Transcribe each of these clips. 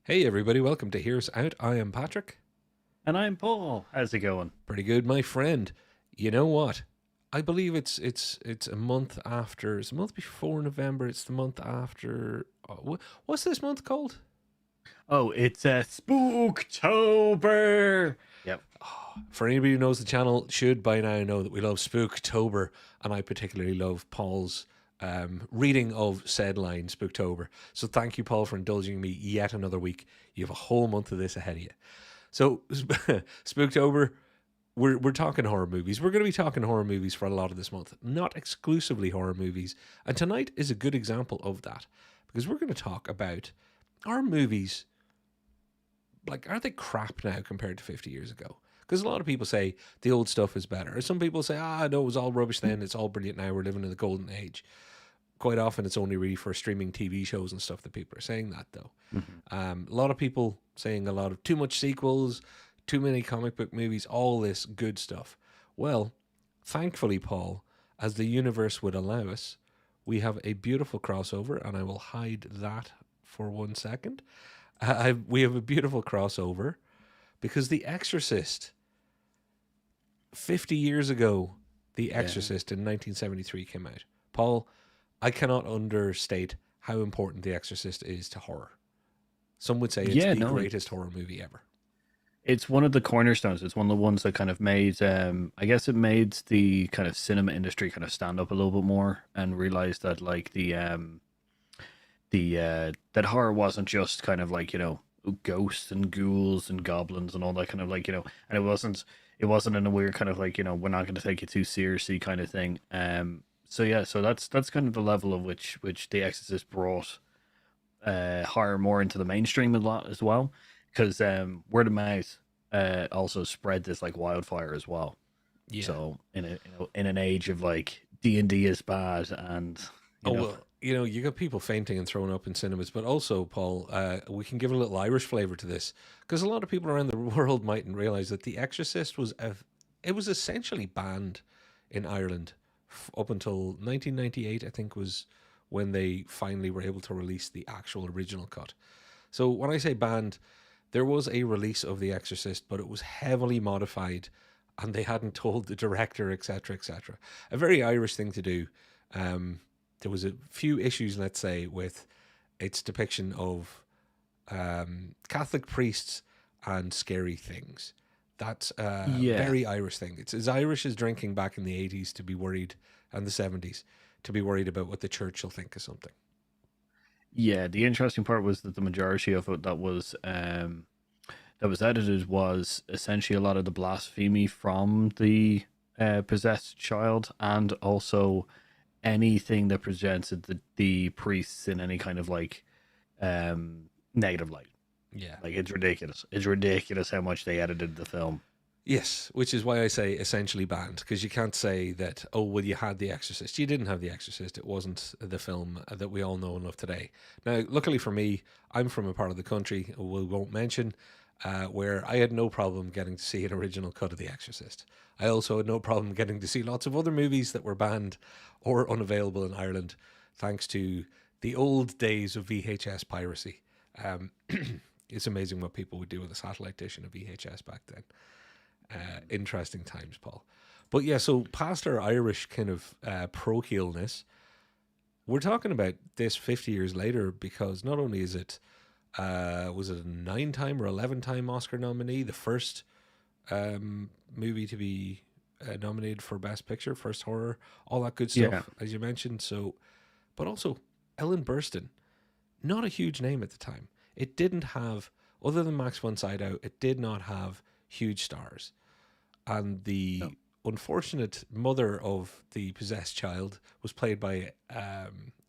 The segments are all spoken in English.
Hey everybody, welcome to Here's Out. I am Patrick. And I'm Paul. How's it going? Pretty good, my friend. You know what? I believe it's a month after. It's a month before November. It's the month after. What's this month called? Oh, it's a spooktober. Yep. For anybody who knows the channel, should by now know that we love Spooktober, and I particularly love Paul's reading of said line, Spooktober. So thank you, Paul, for indulging me yet another week. You have a whole month of this ahead of you. So Spooktober, we're talking horror movies. We're going to be talking horror movies for a lot of this month, not exclusively horror movies. And tonight is a good example of that because we're going to talk about our movies. Like, are they crap now compared to 50 years ago? Because a lot of people say the old stuff is better. Or some people say, no, it was all rubbish then. It's all brilliant now. We're living in the golden age. Quite often, it's only really for streaming TV shows and stuff that people are saying that, though. Mhm. A lot of people saying a lot of too much sequels, too many comic book movies, all this good stuff. Well, thankfully, Paul, as the universe would allow us, we have a beautiful crossover, and I will hide that for 1 second. We have a beautiful crossover because The Exorcist, 50 years ago, The Yeah. Exorcist in 1973 came out. Paul, I cannot understate how important The Exorcist is to horror. Some would say it's Yeah, the no, greatest horror movie ever. it's one of the cornerstones. It's one of the ones that kind of made, I guess it made the kind of cinema industry kind of stand up a little bit more and realize that like that horror wasn't just kind of like, ghosts and ghouls and goblins and all that kind of like, and it wasn't in a weird kind of like, we're not going to take it too seriously kind of thing. So yeah, so that's kind of the level of which The Exorcist brought horror more into the mainstream a lot as well, because word of mouth also spread this like wildfire as well. Yeah. So in an age of like D&D is bad and you Oh, know well, you got people fainting and throwing up in cinemas, but also, Paul, we can give a little Irish flavor to this because a lot of people around the world mightn't realize that The Exorcist it was essentially banned in Ireland up until 1998, I think, was when they finally were able to release the actual original cut. So when I say banned, there was a release of The Exorcist, but it was heavily modified, and they hadn't told the director, etc., etc. A very Irish thing to do. Um, there was a few issues, let's say, with its depiction of Catholic priests and scary things. That's a yeah. very Irish thing. It's as Irish as drinking back in the 80s to be worried, and the 70s, to be worried about what the church will think of something. Yeah, the interesting part was that the majority of it that was edited was essentially a lot of the blasphemy from the possessed child, and also anything that presented the priests in any kind of like negative light. Yeah. Like it's ridiculous. It's ridiculous how much they edited the film. Yes, which is why I say essentially banned, because you can't say that, oh, well, you had The Exorcist. You didn't have The Exorcist. It wasn't the film that we all know and love today. Now, luckily for me, I'm from a part of the country we won't mention where I had no problem getting to see an original cut of The Exorcist. I also had no problem getting to see lots of other movies that were banned or unavailable in Ireland, thanks to the old days of VHS piracy. Um, it's amazing what people would do with a satellite dish and a VHS back then. Interesting times, Paul. But yeah, so past our Irish kind of parochialness, we're talking about this 50 years later because not only is it, was it a 9 time or 11 time Oscar nominee, the first movie to be nominated for Best Picture, first horror, all that good Yeah. stuff, as you mentioned. So, but also Ellen Burstyn, not a huge name at the time. It didn't have, other than Max von Sydow, it did not have huge stars. And No. the unfortunate mother of the possessed child was played by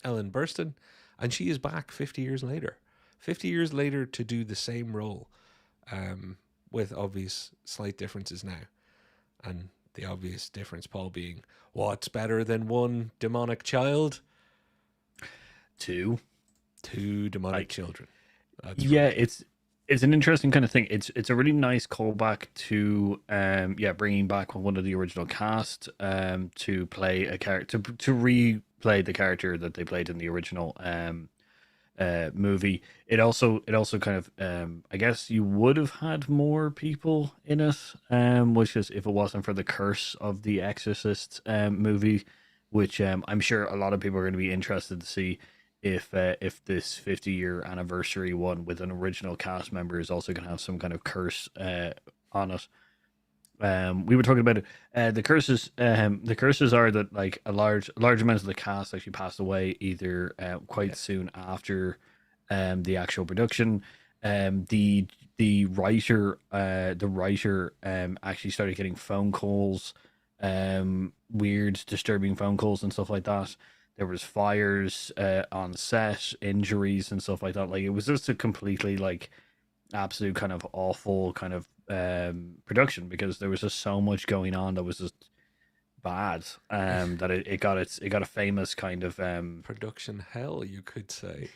Ellen Burstyn, and she is back 50 years later. 50 years later to do the same role, um, with obvious slight differences now. And the obvious difference, Paul, being what's better than one demonic child? Two. Two demonic Like children. That's yeah, right. it's an interesting kind of thing. It's a really nice callback to yeah, bringing back one of the original cast to play a character to replay the character that they played in the original movie. It also kind of I guess you would have had more people in it, which is if it wasn't for the curse of the Exorcist movie, which I'm sure a lot of people are going to be interested to see if this 50-year anniversary one with an original cast member is also going to have some kind of curse on it. We were talking about it. The curses are that like a large amount of the cast actually passed away either quite Yeah. soon after the actual production. The writer actually started getting phone calls, weird, disturbing phone calls and stuff like that. There was fires on set, injuries and stuff like that. Like it was just a completely like absolute kind of awful kind of production because there was just so much going on that was just bad that it got a famous kind of Production hell, you could say.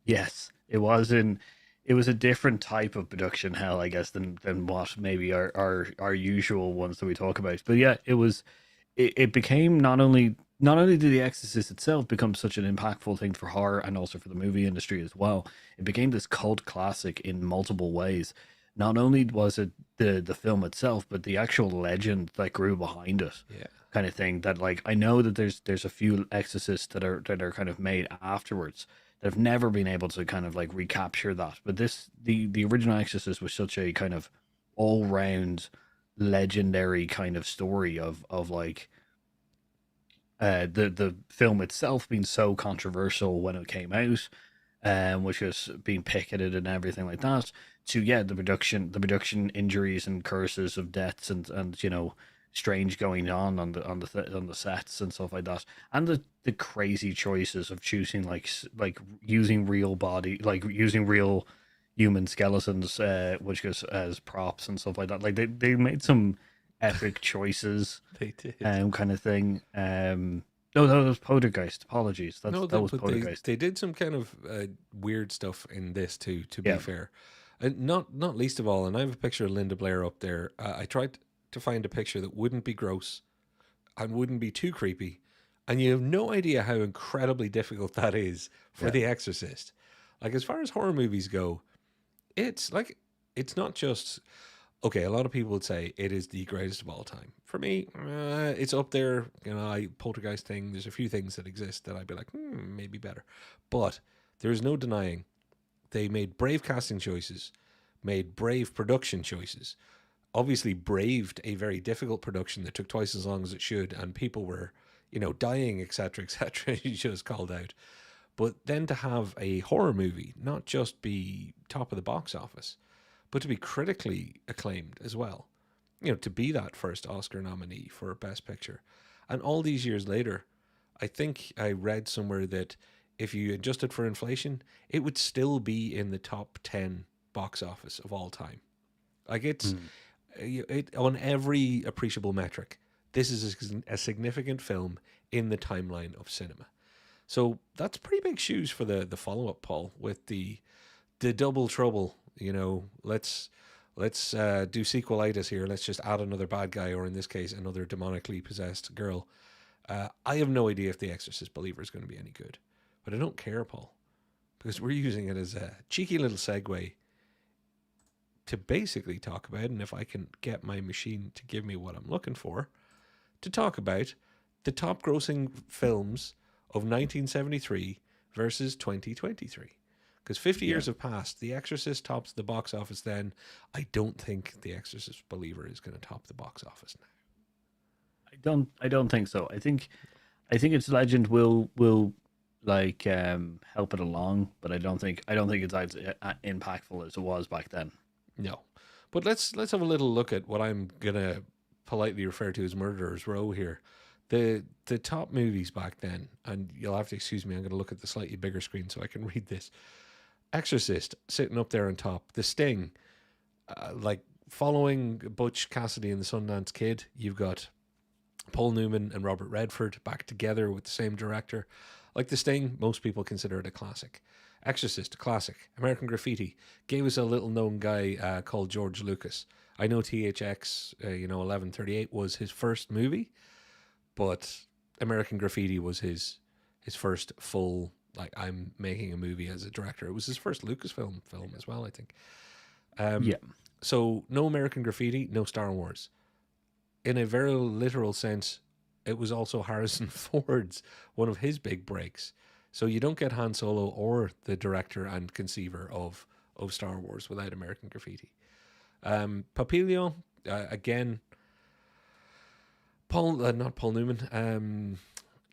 yes, it was a different type of production hell, I guess, than what maybe our usual ones that we talk about. But yeah, it became not only did The Exorcist itself become such an impactful thing for horror and also for the movie industry as well, it became this cult classic in multiple ways. Not only was it the film itself, but the actual legend that grew behind it, Yeah. kind of thing. That like I know that there's a few Exorcists that are kind of made afterwards that have never been able to kind of like recapture that. But the original Exorcist was such a kind of all round legendary kind of story of like the film itself being so controversial when it came out, which was being picketed and everything like that. To yeah, the production injuries and curses of deaths and strange going on the sets and stuff like that, and the crazy choices of choosing like using real body, like using real human skeletons, which goes as props and stuff like that. Like they made some epic choices They did. kind of thing. No, that was Poltergeist. Apologies. No, That was but they Poltergeist. they did some kind of weird stuff in this too. To be Yeah, fair, and not least of all, and I have a picture of Linda Blair up there. I tried to find a picture that wouldn't be gross and wouldn't be too creepy, and you have no idea how incredibly difficult that is for yeah, The Exorcist. Like as far as horror movies go, it's like it's not just okay. A lot of people would say it is the greatest of all time. For me, it's up there. You know, Poltergeist thing. There's a few things that exist that I'd be like, maybe better, but there is no denying they made brave casting choices, made brave production choices. Obviously, braved a very difficult production that took twice as long as it should, and people were, dying, etc., etc. You just called out. But then to have a horror movie not just be top of the box office, but to be critically acclaimed as well. To be that first Oscar nominee for Best Picture. And all these years later, I think I read somewhere that if you adjusted for inflation, it would still be in the top 10 box office of all time. Like mm, on every appreciable metric, this is a significant film in the timeline of cinema. So that's pretty big shoes for the follow up, Paul, with the double trouble. Let's do sequelitis here. Let's just add another bad guy, or in this case, another demonically possessed girl. I have no idea if the Exorcist Believer is going to be any good, but I don't care, Paul, because we're using it as a cheeky little segue to basically talk about, and if I can get my machine to give me what I'm looking for, to talk about the top grossing films of 1973 versus 2023. Because 50 yeah. years have passed. The Exorcist tops the box office then. I don't think The Exorcist Believer is going to top the box office now. I don't think so. I think its legend will like help it along, but I don't think it's as impactful as it was back then. No. But let's have a little look at what I'm going to politely refer to as Murderer's Row here. The top movies back then, and you'll have to excuse me, I'm going to look at the slightly bigger screen so I can read this. Exorcist sitting up there on top. The Sting, like following Butch Cassidy and the Sundance Kid, you've got Paul Newman and Robert Redford back together with the same director. Like The Sting, most people consider it a classic. Exorcist, a classic. American Graffiti gave us a little known guy called George Lucas. I know THX, 1138 was his first movie, but American Graffiti was his first full like, I'm making a movie as a director. It was his first Lucasfilm film as well, I think. Yeah. So no American Graffiti, no Star Wars. In a very literal sense, it was also Harrison Ford's one of his big breaks. So you don't get Han Solo or the director and conceiver of Star Wars without American Graffiti. Papilio, again, not Paul Newman,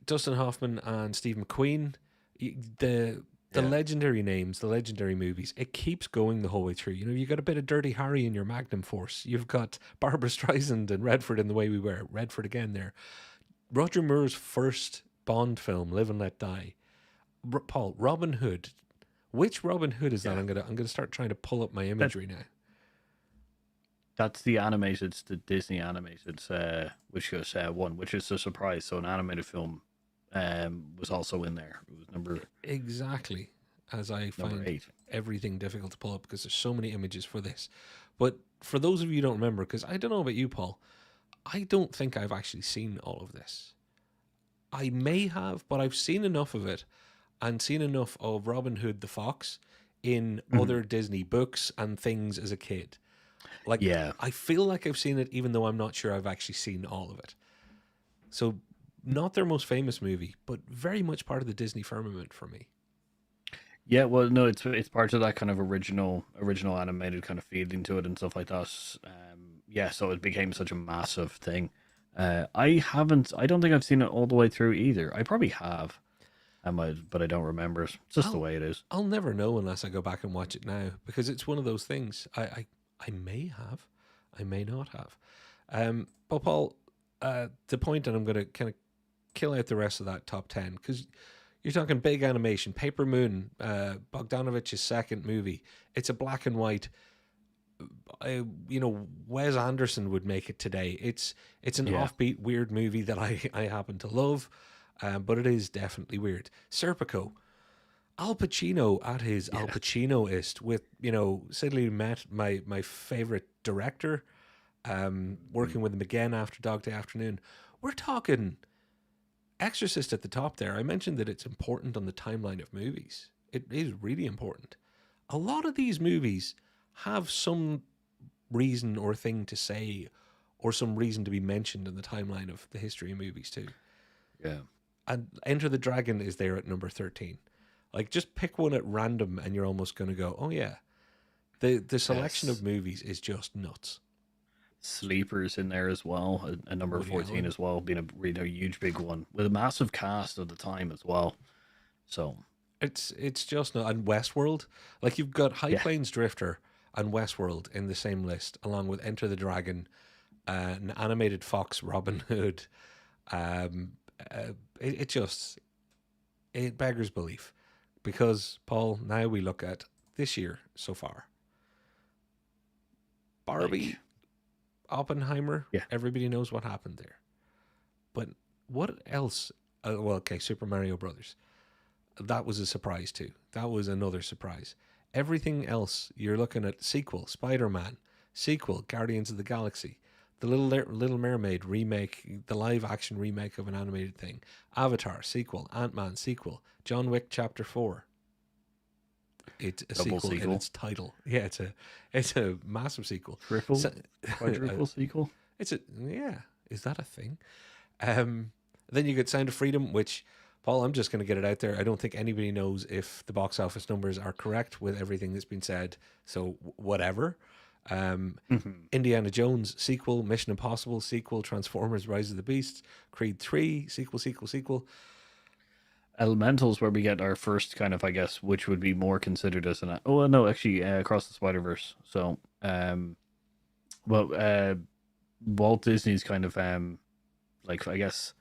Dustin Hoffman and Steve McQueen. The Yeah. legendary names, the legendary movies, it keeps going the whole way through. You know, you got a bit of Dirty Harry in your Magnum Force. You've got Barbara Streisand and Redford in The Way We Were. Redford again there. Roger Moore's first Bond film, Live and Let Die. Paul, Robin Hood. Which Robin Hood is that? Yeah. I'm gonna start trying to pull up my That imagery now. that's the animated, the Disney animated, which was one, which is a surprise. So an animated film, was also in there. It was Exactly. As I number find 8. everything difficult to pull up because there's so many images for this. But for those of you who don't remember, because I don't know about you, Paul, I don't think I've actually seen all of this. I may have, but I've seen enough of it and seen enough of Robin Hood the Fox in other Disney books and things as a kid. Like, Yeah. I feel like I've seen it, even though I'm not sure I've actually seen all of it. So, not their most famous movie, but very much part of the Disney firmament for me. Yeah, well, no, it's part of that kind of original animated kind of feeling to it and stuff like that. Yeah, so it became such a massive thing. I don't think I've seen it all the way through either. I probably have, but I don't remember it. It's just the I'll, way it is. I'll never know unless I go back and watch it now because it's one of those things. I may have, I may not have. But Paul, the point, and I'm going to kind of kill out the rest of that top 10 because you're talking big animation. Paper Moon, Bogdanovich's second movie. It's a black and white. Wes Anderson would make it today. It's an Yeah, offbeat, weird movie that I happen to love, but it is definitely weird. Serpico, Al Pacino at his Al yeah, Pacinoist with, Sidley Met, my favorite director, working with him again after Dog Day Afternoon. We're talking Exorcist at the top there. I mentioned that it's important on the timeline of movies. It is really important. A lot of these movies have some reason or thing to say or some reason to be mentioned in the timeline of the history of movies too. yeah. And Enter the Dragon is there at number 13. Like, just pick one at random and you're almost going to go, oh yeah. The selection Yes. of movies is just nuts. Sleepers in there as well, and number Woody 14 Allen. as well, being a really huge big one with a massive cast at the time as well. So It's just not. And Westworld, like, you've got High yeah, Plains Drifter and Westworld in the same list, along with Enter the Dragon, an animated Fox Robin Hood. Um, it just it beggars belief, because Paul, now we look at this year so far. Barbie, like Oppenheimer. yeah, Everybody knows what happened there. But what else? Well, okay, Super Mario Brothers. That was a surprise too. That was another surprise. Everything else, you're looking at sequel, Spider-Man, sequel, Guardians of the Galaxy, the Little Mermaid remake, the live action remake of an animated thing, Avatar sequel, Ant-Man sequel, John Wick Chapter 4. It's a double sequel in sequel, its title. Yeah, it's a massive sequel. triple, So, quadruple sequel. it's a yeah. Is that a thing? Then you get Sound of Freedom, which, Paul, I'm just going to get it out there. I don't think anybody knows if the box office numbers are correct with everything that's been said. So whatever. Indiana Jones sequel, Mission Impossible sequel, Transformers: Rise of the Beasts, Creed 3 sequel. Elementals, where we get our first kind of, I guess, which would be more considered as an. Oh no, actually, Across the Spider Verse. So, well, Walt Disney's kind of like I guess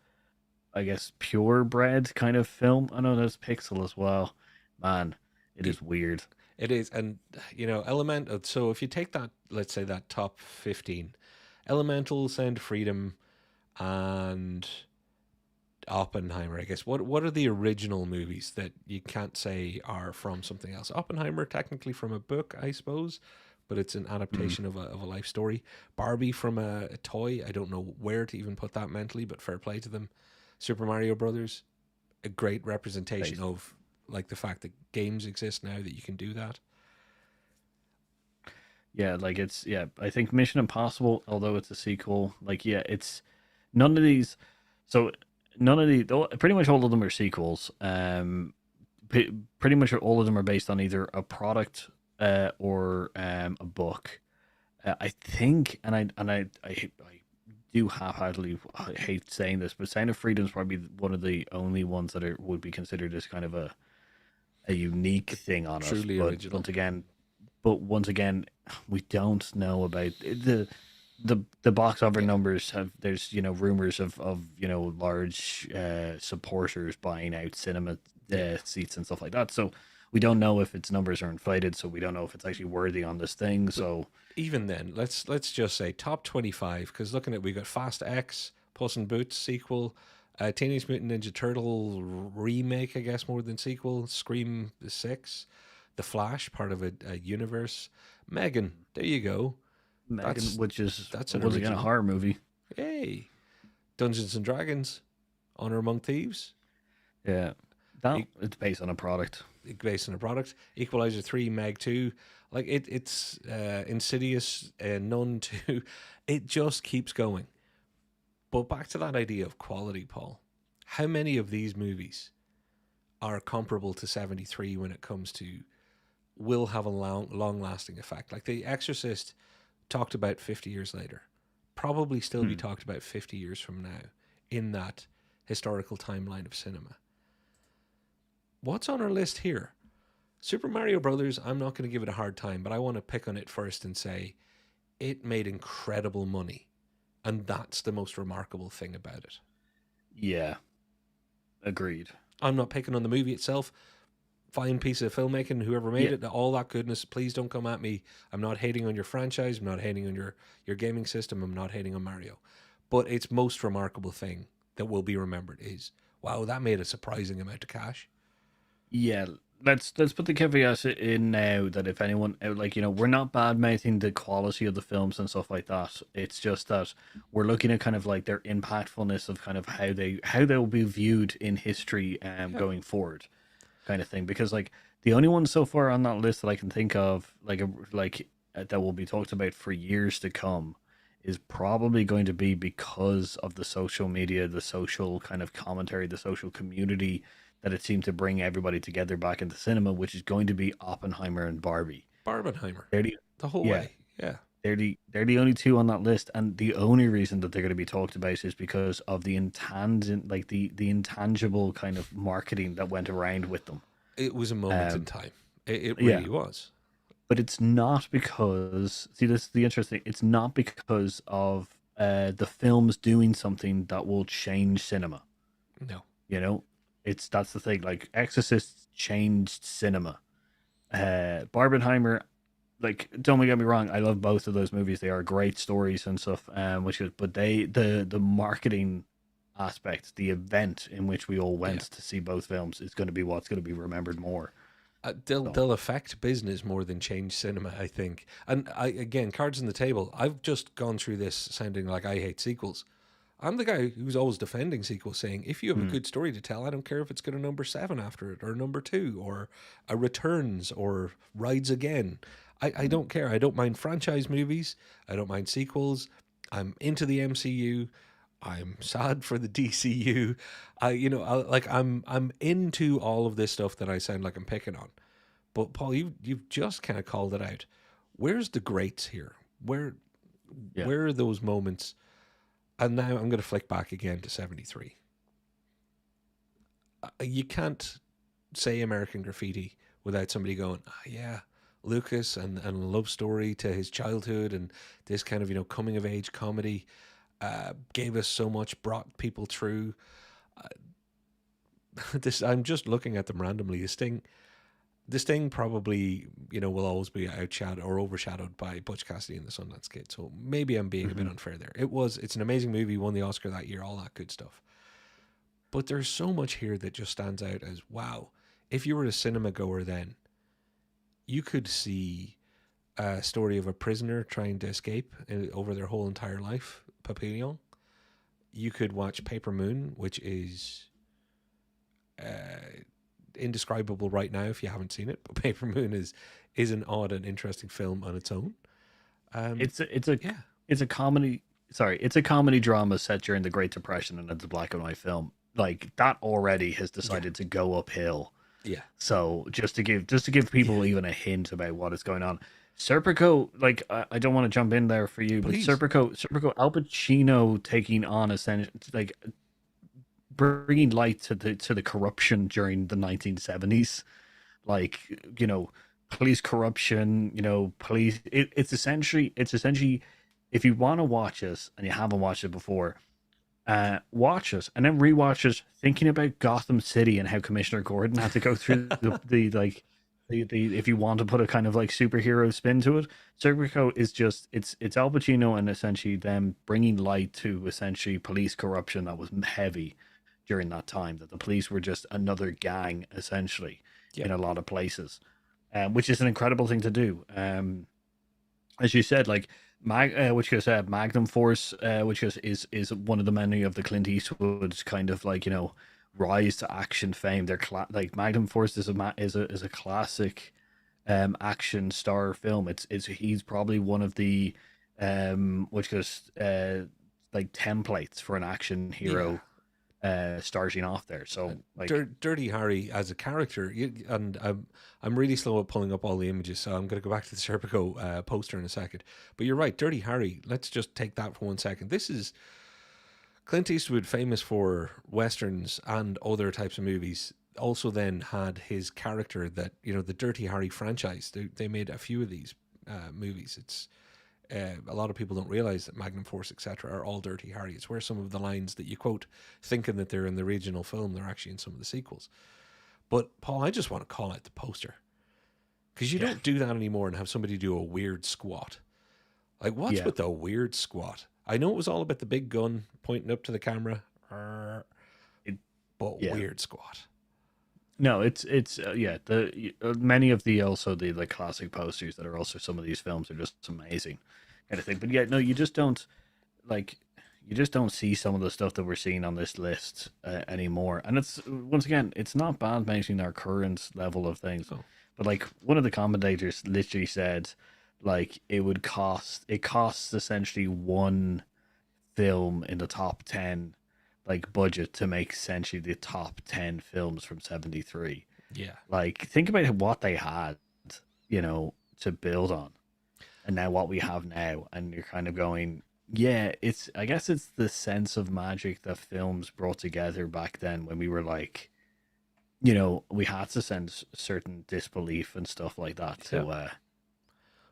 purebred kind of film. I know there's Pixel as well. Man, it is weird. It is, and Elemental. So if you take that, let's say that top 15, Elemental, Sound of Freedom, and Oppenheimer, I guess. What are the original movies that you can't say are from something else? Oppenheimer, technically from a book, I suppose, but it's an Mm, adaptation of a life story. Barbie from a toy. I don't know where to even put that mentally, but fair play to them. Super Mario Brothers, a great representation based. of like the fact that games exist now that you can do that. Yeah, like it's yeah. I think Mission Impossible, although it's a sequel, like yeah, it's none of these. So none of the pretty much all of them are sequels. Pretty much all of them are based on either a product or a book. I think, I do half-heartedly I hate saying this, but Sound of Freedom is probably one of the only ones that would be considered as kind of a unique thing on it. Truly original. But once again, we don't know about the box office numbers. Have there's rumors of large supporters buying out cinema seats and stuff like that. So we don't know if its numbers are inflated. So we don't know if it's actually worthy on this thing. So Even then, let's just say top 25, because looking at, we got Fast X, Puss in Boots sequel, Teenage Mutant Ninja Turtle remake, I guess more than sequel, Scream 6, The Flash, part of a universe, Megan. There you go. Megan, That's which is that's an once again a original. horror movie. Hey, Dungeons and Dragons, Honor Among Thieves, Yeah, that it's based on a product. based on a product. Equalizer 3, Meg 2. Like it's Insidious, Nun 2. It just keeps going. But back to that idea of quality, Paul. How many of these movies are comparable to 73 when it comes to will have a long lasting effect? Like The Exorcist, talked about 50 years later, probably still be talked about 50 years from now in that historical timeline of cinema. What's on our list here? Super Mario Brothers, I'm not going to give it a hard time, but I want to pick on it first and say it made incredible money. And that's the most remarkable thing about it. Yeah, agreed. I'm not picking on the movie itself. Fine piece of filmmaking, whoever made Yeah, it, all that goodness. Please don't come at me. I'm not hating on your franchise. I'm not hating on your gaming system. I'm not hating on Mario. But its most remarkable thing that will be remembered is, wow, that made a surprising amount of cash. yeah. Let's put the caveat in now that if anyone we're not bad mouthing the quality of the films and stuff like that. It's just that we're looking at kind of like their impactfulness of kind of how they'll be viewed in history Yeah. going forward, kind of thing. Because like the only one so far on that list that I can think of that will be talked about for years to come is probably going to be because of the social media, the social kind of commentary, the social community that it seemed to bring everybody together back into cinema, which is going to be Oppenheimer and Barbie. Barbenheimer, They're the the whole yeah, way. Yeah. they're the only two on that list, and the only reason that they're going to be talked about is because of the intangible kind of marketing that went around with them. It was a moment in Um, time. It yeah, really was. but it's not because see this is the interesting. It's not because of the films doing something that will change cinema. No. You know, that's the thing. Like Exorcist changed cinema. Barbenheimer, like don't get me wrong, I love both of those movies. They are great stories and stuff. But the marketing aspect, the event in which we all went Yeah. to see both films, is going to be what's going to be remembered more. So They'll affect business more than change cinema, I think. And again, cards on the table. I've just gone through this sounding like I hate sequels. I'm the guy who's always defending sequels, saying if you have a mm, good story to tell, I don't care if it's got a number 7 after it, or number 2, or a Returns, or Rides Again. I mm, don't care. I don't mind franchise movies. I don't mind sequels. I'm into the MCU. I'm sad for the DCU. I'm into all of this stuff that I sound like I'm picking on. But Paul, you've just kind of called it out. Where's the greats here? yeah, Where are those moments? And now I'm going to flick back again to 73. You can't say American Graffiti without somebody going, yeah, Lucas and love story to his childhood and this kind of, coming of age comedy gave us so much, brought people through. This I'm just looking at them randomly. This thing probably, will always be outshadowed or overshadowed by Butch Cassidy and the Sundance Kid. So maybe I'm being a bit hmm unfair there. It's an amazing movie, won the Oscar that year, all that good stuff. But there's so much here that just stands out as wow. If you were a cinema goer then, you could see a story of a prisoner trying to escape over their whole entire life, Papillon. You could watch Paper Moon, which is indescribable right now if you haven't seen it. But Paper Moon is an odd and interesting film on its own. Yeah, it's a comedy. Sorry, it's a comedy drama set during the Great Depression, and it's a black and white film. Like that already has yeah, decided to go uphill. yeah. So just to give people even a hint about what is going on, Serpico, like I don't want to jump in there for you, but Please. Serpico, Al Pacino taking on essentially like bringing light to the corruption during the 1970s, like police corruption, police. It's essentially if you want to watch us and you haven't watched it before, watch us and then rewatch us thinking about Gotham City and how Commissioner Gordon had to go through the like the if you want to put a kind of like superhero spin to it. Serpico is just it's Al Pacino and essentially them bringing light to essentially police corruption that was heavy during that time, that the police were just another gang essentially Yeah, in a lot of places, which is an incredible thing to do. As you said, like which is Magnum Force, which is one of the many of the Clint Eastwood's kind of like rise to action fame. They're like Magnum Force is a classic action star film. It's he's probably one of the which goes like templates for an action yeah. hero starting off there. So like Dirty Harry as a character, and I'm really slow at pulling up all the images, so I'm going to go back to the Serpico poster in a second. But you're right, Dirty Harry. Let's just take that for 1 second. This is Clint Eastwood, famous for westerns and other types of movies. Also, then had his character that the Dirty Harry franchise. They made a few of these movies. It's a lot of people don't realize that Magnum Force, etc., are all Dirty Harry. It's where some of the lines that you quote, thinking that they're in the original film, they're actually in some of the sequels. But Paul, I just want to call out the poster because you yeah, don't do that anymore and have somebody do a weird squat. Like, what's yeah. with the weird squat? I know it was all about the big gun pointing up to the camera, It, but yeah. weird squat. No, it's yeah. The many of the like classic posters that are also some of these films are just amazing, kind of thing. But yeah, no, like you just don't see some of the stuff that we're seeing on this list anymore. And it's once again, it's not bad mentioning our current level of things, Oh, but like one of the commentators literally said, like it costs essentially one film in the top 10 like budget to make essentially the top 10 films from 73. yeah. Like think about what they had, to build on, and now what we have now, and you're kind of going, yeah, it's I guess it's the sense of magic that films brought together back then when we were like, we had to send certain disbelief and stuff like that Yeah. to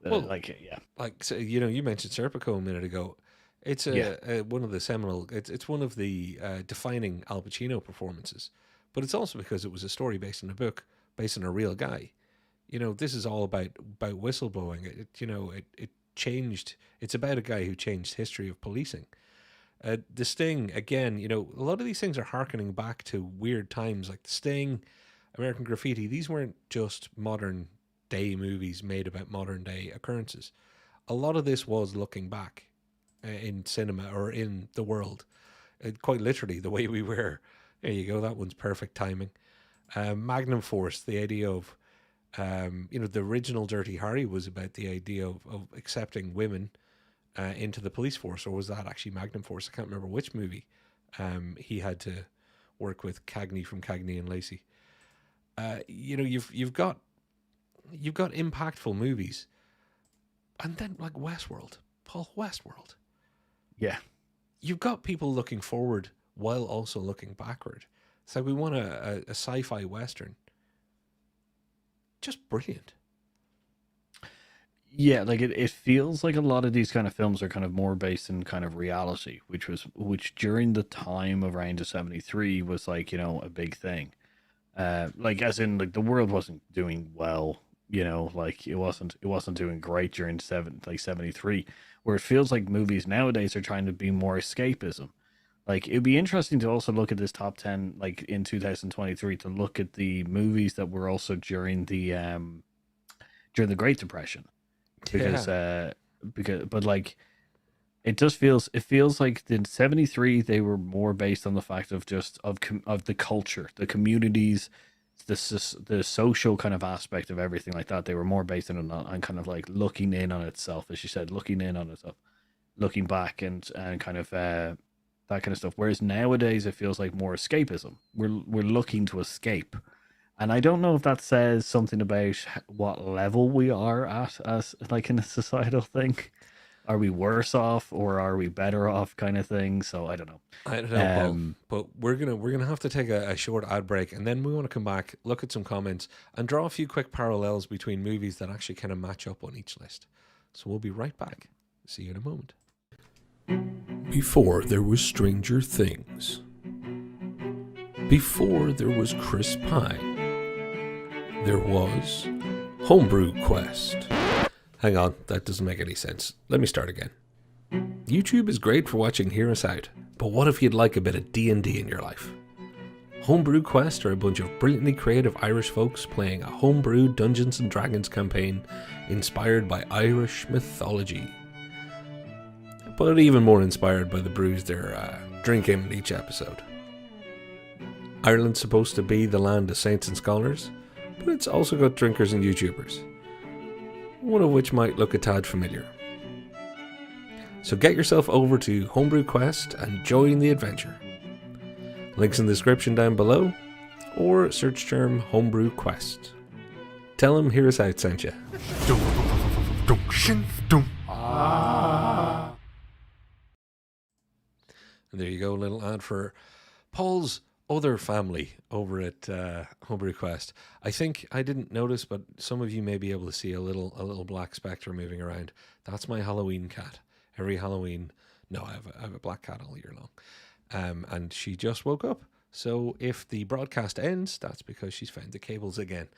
Well, like yeah. like so, you mentioned Serpico a minute ago. It's Yeah. one of the seminal. It's one of the defining Al Pacino performances, but it's also because it was a story based on a book, based on a real guy. This is all about whistleblowing. It changed. It's about a guy who changed history of policing. The Sting again. A lot of these things are harkening back to weird times, like The Sting, American Graffiti. These weren't just modern day movies made about modern day occurrences. A lot of this was looking back in cinema or in the world, quite literally the way we were. There you go. That one's perfect timing. Magnum Force, the idea of, the original Dirty Harry was about the idea of accepting women into the police force, or was that actually Magnum Force? I can't remember which movie. He had to work with Cagney from Cagney and Lacey. You've got impactful movies, and then like Westworld, Paul, Westworld. Yeah. You've got people looking forward while also looking backward. It's like we want a sci-fi western. Just brilliant. Yeah, like it feels like a lot of these kind of films are kind of more based in kind of reality, which during the time of around the 73 was like, a big thing. Like as in like the world wasn't doing well, like it wasn't doing great during 73, where it feels like movies nowadays are trying to be more escapism. Like it'd be interesting to also look at this top 10 like in 2023 to look at the movies that were also during the Great Depression, because Yeah. but like it feels like in 73 they were more based on the fact of just of the culture, the communities, the social kind of aspect of everything like that. They were more based on kind of like looking in on itself, as you said, looking in on itself, looking back, and kind of that kind of stuff. Whereas nowadays it feels like more escapism. We're looking to escape, and I don't know if that says something about what level we are at as like in a societal thing. Are we worse off or are we better off, kind of thing? So I don't know. I don't know, Paul, but we're gonna have to take a short ad break, and then we want to come back, look at some comments, and draw a few quick parallels between movies that actually kind of match up on each list. So we'll be right back. See you in a moment. Before there was Stranger Things. Before there was Chris Pine. There was Homebrew Quest. Hang on, that doesn't make any sense. Let me start again. YouTube is great for watching Hear Us Out, but what if you'd like a bit of D&D in your life? Homebrew Quest are a bunch of brilliantly creative Irish folks playing a homebrew Dungeons & Dragons campaign inspired by Irish mythology. But even more inspired by the brews they're drinking in each episode. Ireland's supposed to be the land of saints and scholars, but it's also got drinkers and YouTubers, one of which might look a tad familiar. So get yourself over to Homebrew Quest and join the adventure. Links in the description down below, or search term Homebrew Quest. Tell them Hear Us Out sent you. And there you go, a little ad for Paul's other family over at Homebrew Quest. I think I didn't notice, but some of you may be able to see a little black spectre moving around. That's my Halloween cat. Every Halloween, no, I have a black cat all year long, and she just woke up. So if the broadcast ends, that's because she's found the cables again.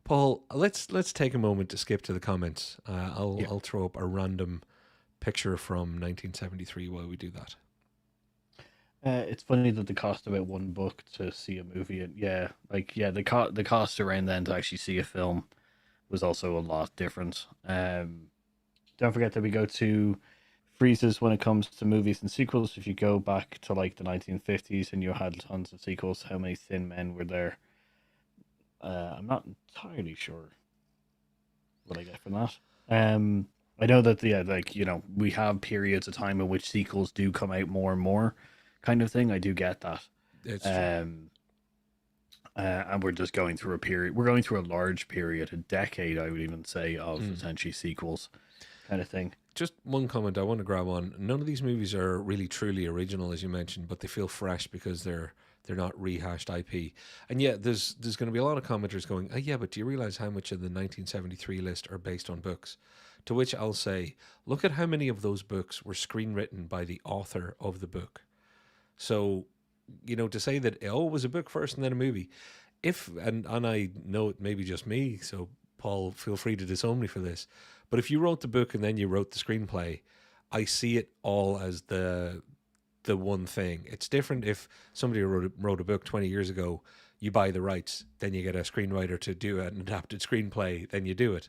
Paul, let's take a moment to skip to the comments. I'll throw up a random picture from 1973 while we do that. It's funny that the cost about one book to see a movie, and the cost around then to actually see a film was also a lot different. Don't forget that we go to freezes when it comes to movies and sequels. If you go back to like the 1950s and you had tons of sequels, how many Thin Men were there? I'm not entirely sure what I get from that. I know that we have periods of time in which sequels do come out more and more, kind of thing. I do get that. It's true. And we're just going through a period. We're going through a large period, a decade, I would even say, of essentially sequels, kind of thing. Just one comment I want to grab on. None of these movies are really truly original, as you mentioned, but they feel fresh because they're not rehashed IP. And yeah, there's going to be a lot of commenters going, oh yeah, but do you realize how much of the 1973 list are based on books? To which I'll say, look at how many of those books were screenwritten by the author of the book. So, to say that it was a book first and then a movie, and I know it may be just me, so Paul, feel free to disown me for this, but if you wrote the book and then you wrote the screenplay, I see it all as the one thing. It's different if somebody wrote a book 20 years ago, you buy the rights, then you get a screenwriter to do an adapted screenplay, then you do it.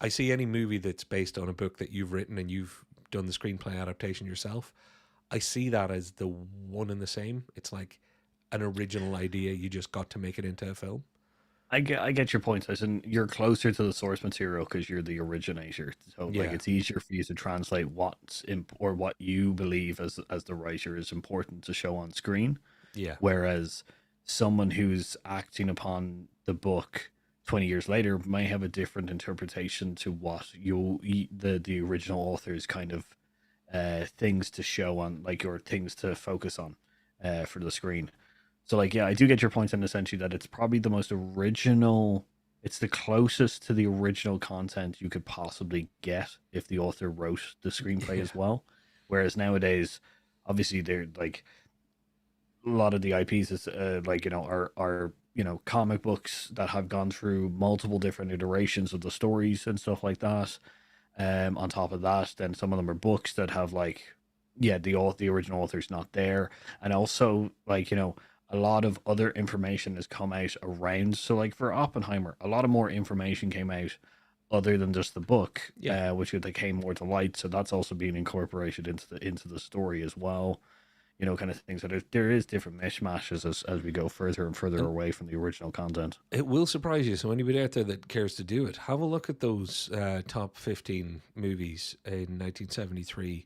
I see any movie that's based on a book that you've written and you've done the screenplay adaptation yourself, I see that as the one and the same. It's like an original idea, you just got to make it into a film. I get your point. As in, you're closer to the source material because you're the originator. So Yeah. it's easier for you to translate or what you believe as the writer is important to show on screen. Yeah. Whereas someone who's acting upon the book 20 years later may have a different interpretation to what the original author's kind of things to show on, like, or things to focus on for the screen. So I do get your point in essentially that it's probably the most original, it's the closest to the original content you could possibly get if the author wrote the screenplay as well. Whereas nowadays, obviously, they're like, a lot of the IPs is are comic books that have gone through multiple different iterations of the stories and stuff like that. On top of that, then some of them are books that have the original author's not there, and also a lot of other information has come out around. So like for Oppenheimer, a lot of more information came out other than just the book, which came more to light. So that's also being incorporated into the story as well. kind of thing. So there is different mishmashes as we go further and further And away from the original content. it will surprise you. So anybody out there that cares to do it, have a look at those top 15 movies in 1973,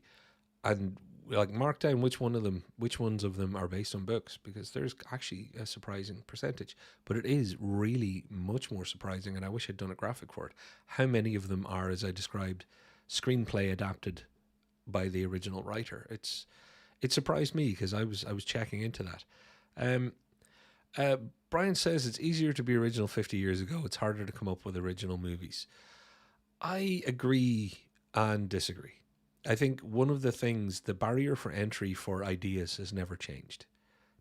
and like mark down which ones of them are based on books, because there's actually a surprising percentage. But it is really much more surprising, and I wish I'd done a graphic for it. How many of them are, as I described, screenplay adapted by the original writer? It surprised me because I was checking into that. Um, uh, Brian says it's easier to be original 50 years ago. It's harder to come up with original movies. I agree and disagree. I think one of the things, the barrier for entry for ideas has never changed.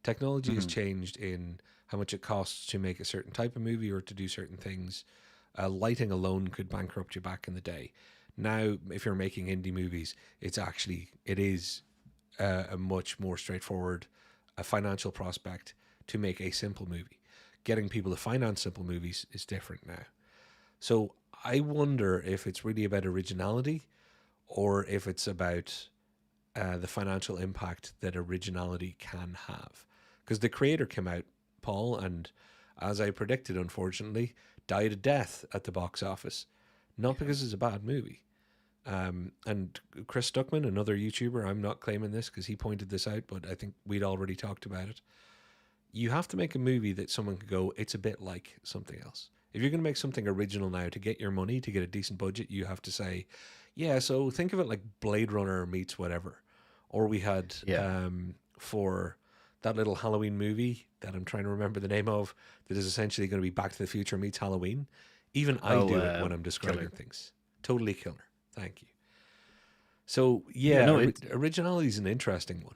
Technology has Hmm. changed in how much it costs to make a certain type of movie or to do certain things. Lighting alone could bankrupt you back in the day. Now, if you're making indie movies, it is a much more straightforward a financial prospect to make a simple movie. Getting people to finance simple movies is different now. So I wonder if it's really about originality or if it's about the financial impact that originality can have. Because the creator came out, Paul, and as I predicted, unfortunately, died a death at the box office. Not because it's a bad movie. And Chris Stuckman, another YouTuber, I'm not claiming this because he pointed this out, but I think we'd already talked about it. You have to make a movie that someone could go, it's a bit like something else. If you're going to make something original now to get your money, to get a decent budget, you have to say, yeah, so think of it like Blade Runner meets whatever. Or we had Yeah. for that little Halloween movie that I'm trying to remember the name of, that is essentially going to be Back to the Future meets Halloween. Even I Oh, do it when I'm describing Killer. things. Totally killer. Thank you. So Yeah, yeah, no, it's originality is an interesting one.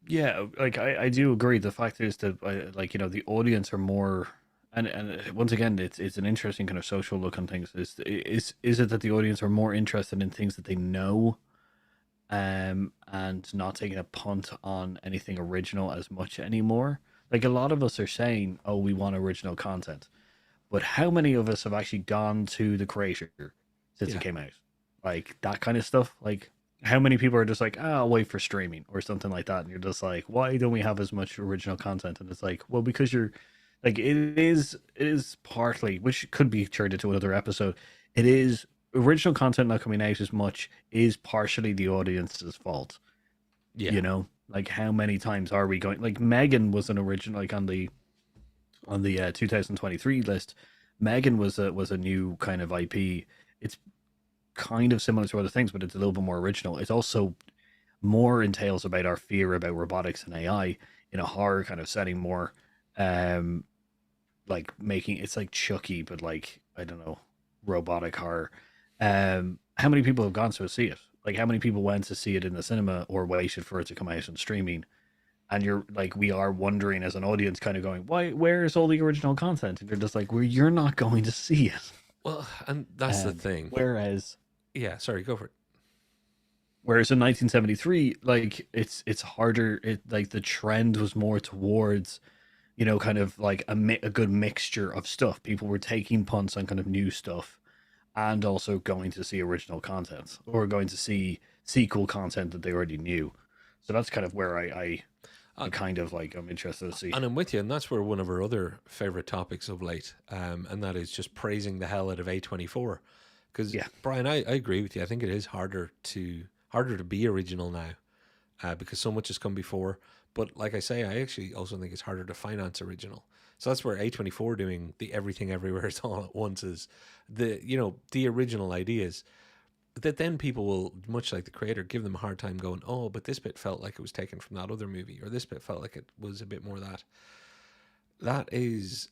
yeah. Like I do agree. The fact is that like the audience are more. And once again, it's an interesting kind of social look on things. Is it that the audience are more interested in things that they know, and not taking a punt on anything original as much anymore? Like a lot of us are saying, "Oh, we want original content," but how many of us have actually gone to the creator since it Yeah. came out? Like that kind of stuff. Like how many people are just like, "Ah, I'll wait for streaming or something like that," and you're just like, "Why don't we have as much original content?" And it's like, well, because you're like it is partly, which could be turned into another episode. It is original content not coming out as much is partially the audience's fault. Yeah. Like how many times are we going? Like Megan was an original, like on the 2023 list. Megan was a new kind of IP. It's kind of similar to other things, but it's a little bit more original. It's also more entails about our fear about robotics and AI in a horror kind of setting more. Um, like making it's like Chucky, but like I don't know, robotic horror. How many people have gone to see it? Like how many people went to see it in the cinema or waited for it to come out on streaming? And you're like, we are wondering as an audience, kind of going, why? Where is all the original content? And you're just like, well, you're not going to see it. Well, and that's the thing. Whereas Yeah, sorry, go for it. Whereas in 1973, like it's harder. It like the trend was more towards kind of like a good mixture of stuff. People were taking punts on kind of new stuff and also going to see original content or going to see sequel content that they already knew. So that's kind of where I Uh, kind of like I'm interested to see. and I'm with you, and that's where one of our other favorite topics of late, and that is just praising the hell out of A24. Because Yeah. Brian, I agree with you. I think it is harder to be original now, because so much has come before. But like I say, I actually also think it's harder to finance original. So that's where A24 doing the everything everywhere is all at once is the original ideas that then people will, much like the creator, give them a hard time going, oh, but this bit felt like it was taken from that other movie, or this bit felt like it was a bit more that. That is,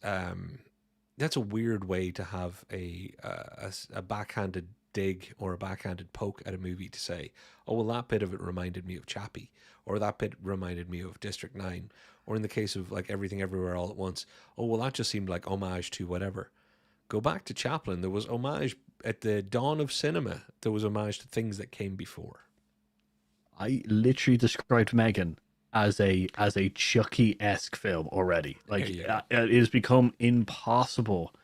that's a weird way to have a backhanded dig or a backhanded poke at a movie to say, oh, well, that bit of it reminded me of Chappie, or that bit reminded me of District 9, or in the case of like Everything Everywhere All at Once, oh, well, that just seemed like homage to whatever. Go back to Chaplin. There was homage at the dawn of cinema. There was homage to things that came before. I literally described Megan as a Chucky esque film already. There Like you go. it has become impossible.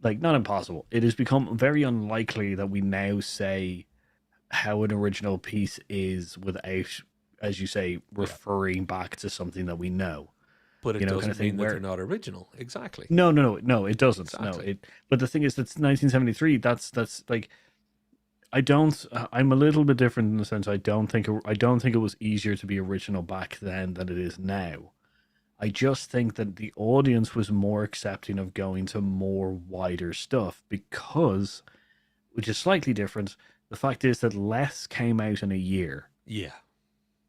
Like not impossible. It has become very unlikely that we now say how an original piece is without as you say, Yeah. referring back to something that we know, But it kind of doesn't thing. mean that Where they're not original. Exactly. no, it doesn't. No, Exactly. it. But the thing is, that's 1973. That's like I don't. I'm a little bit different in the sense I don't think it was easier to be original back then than it is now. I just think that the audience was more accepting of going to more wider stuff because, which is slightly different. The fact is that less came out in a year Yeah.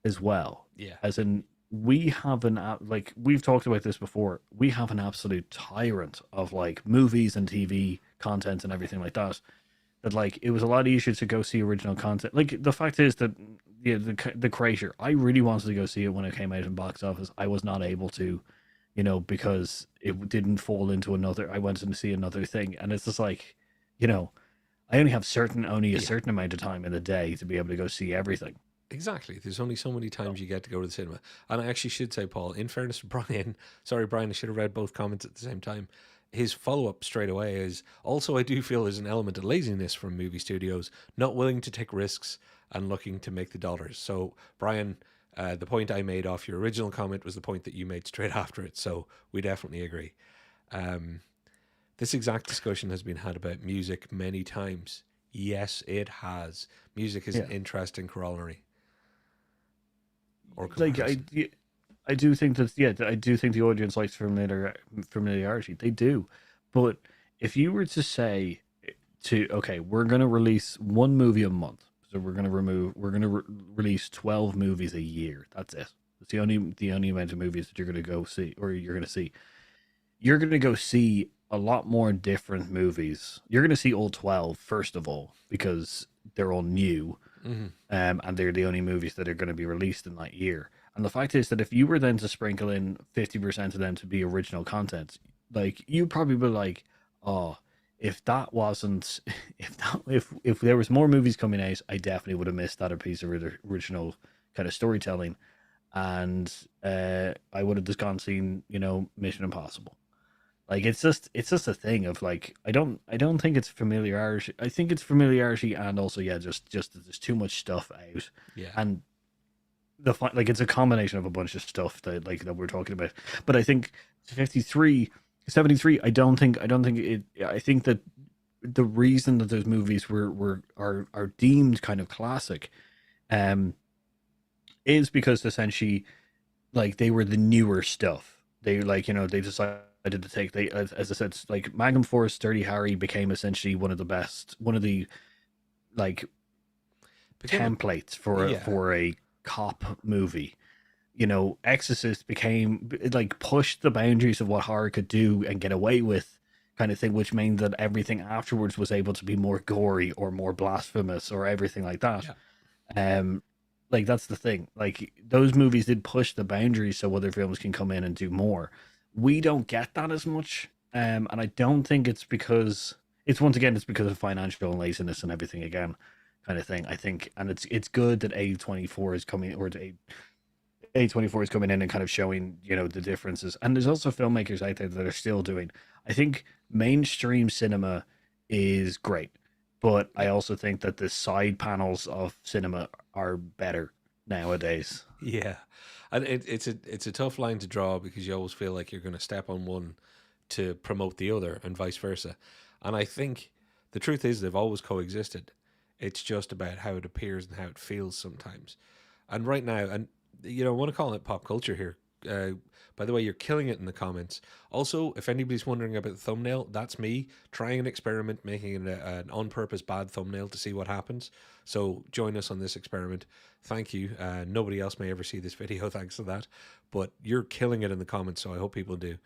as well. Yeah. As in, we have like we've talked about this before. We have an absolute tyrant of like movies and TV content and everything like that. That like it was a lot easier to go see original content. Like the fact is that yeah, the Creator. I really wanted to go see it when it came out in box office. I was not able to, because it didn't fall into another. I went to see another thing, and it's just like, you know, I only have only a Yeah. certain amount of time in the day to be able to go see everything. Exactly. There's only so many times you get to go to the cinema. And I actually should say, Paul, in fairness to Brian, sorry, Brian, I should have read both comments at the same time. His follow up straight away is also, I do feel there's an element of laziness from movie studios, not willing to take risks and looking to make the dollars. So, Brian, the point I made off your original comment was the point that you made straight after it. So, we definitely agree. Um, this exact discussion has been had about music many times. Yes, it has. Music is an Yeah, interesting corollary or like comparison. I do think that I do think the audience likes familiarity. They do, but if you were to say to okay, we're gonna release one movie a month, so we're gonna release 12 movies a year. That's it. It's the only amount of movies that you're gonna go see or you're gonna see. You're gonna go see a lot more different movies. You're gonna see all 12 first of all because they're all new Hmm. and they're the only movies that are going to be released in that year. And the fact is that if you were then to sprinkle in 50% of them to be original content, like you'd probably be like, oh, if that wasn't, if there was more movies coming out, I definitely would have missed that a piece of original kind of storytelling, and I would have just gone seen Mission Impossible. Like it's just a thing of like I don't think it's familiarity. I think it's familiarity and also yeah, just that there's too much stuff out, Yeah. and like it's a combination of a bunch of stuff that we're talking about. But I think 53, 73. I don't think it. I think that the reason that those movies are deemed kind of classic, um, is because essentially like they were the newer stuff. They like they decided to take they as I said like Magnum Force Dirty Harry became essentially one of the like Became a, templates for yeah. a cop movie. Exorcist became like pushed the boundaries of what horror could do and get away with kind of thing, which meant that everything afterwards was able to be more gory or more blasphemous or everything like that. Yeah. Um, like that's the thing. Like those movies did push the boundaries so other films can come in and do more. We don't get that as much, and I don't think it's because it's once again it's because of financial laziness and everything again, kind of thing. I think, and it's good that A24 is coming or A24 is coming in and kind of showing the differences. And there's also filmmakers out there that are still doing. I think mainstream cinema is great, but I Yeah. also think that the side panels of cinema are better nowadays. Yeah. And it's a tough line to draw because you always feel like you're going to step on one to promote the other and vice versa. And I think the truth is they've always coexisted. It's just about how it appears and how it feels sometimes. And right now, and I want to call it pop culture here. By the way, you're killing it in the comments. Also, if anybody's wondering about the thumbnail, that's me trying an experiment, making an on purpose bad thumbnail to see what happens. So join us on this experiment. Thank you. Nobody else may ever see this video thanks to that, but you're killing it in the comments, so I hope people do.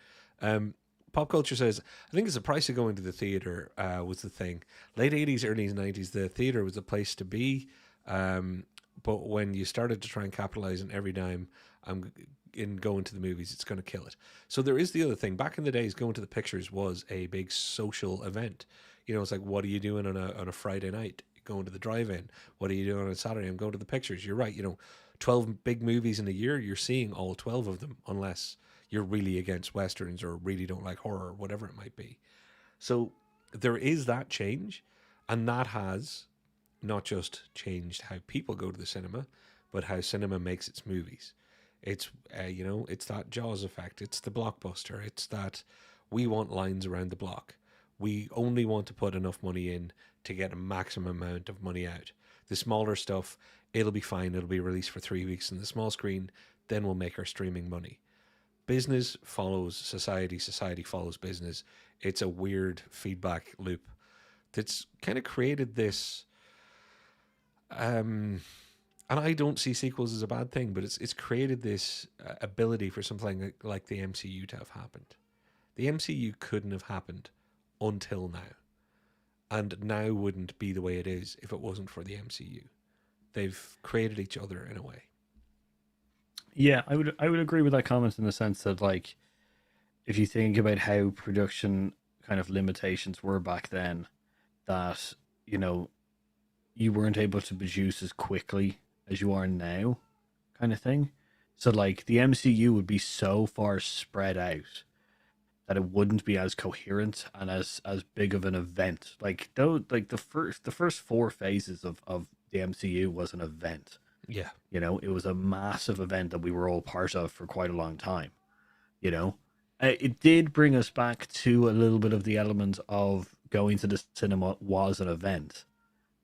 Um, Pop culture says, I think it's the price of going to the theater was the thing. Late 80s, early 90s, the theater was the place to be. But when you started to try and capitalize on every dime I'm in going to the movies, it's going to kill it. So there is the other thing. Back in the days, going to the pictures was a big social event. It's like, what are you doing on a Friday night? Going to the drive-in. What are you doing on a Saturday? I'm going to the pictures. You're right. 12 big movies in a year, you're seeing all 12 of them, unless you're really against westerns or really don't like horror or whatever it might be. So there is that change, and that has not just changed how people go to the cinema, but how cinema makes its movies. It's it's that Jaws effect. It's the blockbuster. It's that we want lines around the block. We only want to put enough money in to get a maximum amount of money out. The smaller stuff, it'll be fine. It'll be released for 3 weeks in the small screen. Then we'll make our streaming money. Business follows society. Society follows business. It's a weird feedback loop that's kind of created this. And I don't see sequels as a bad thing, but it's created this ability for something like the MCU to have happened. The MCU couldn't have happened until now, and now wouldn't be the way it is if it wasn't for the MCU. They've created each other in a way. Yeah, I would agree with that comment in the sense that, like, if you think about how production kind of limitations were back then, that you know you weren't able to produce as quickly as you are now, kind of thing. So like the MCU would be so far spread out that it wouldn't be as coherent and as big of an event. Like though, like the first four phases of the MCU was an event. Yeah, It was a massive event that we were all part of for quite a long time. You know, it did bring us back to a little bit of the element of going to the cinema was an event,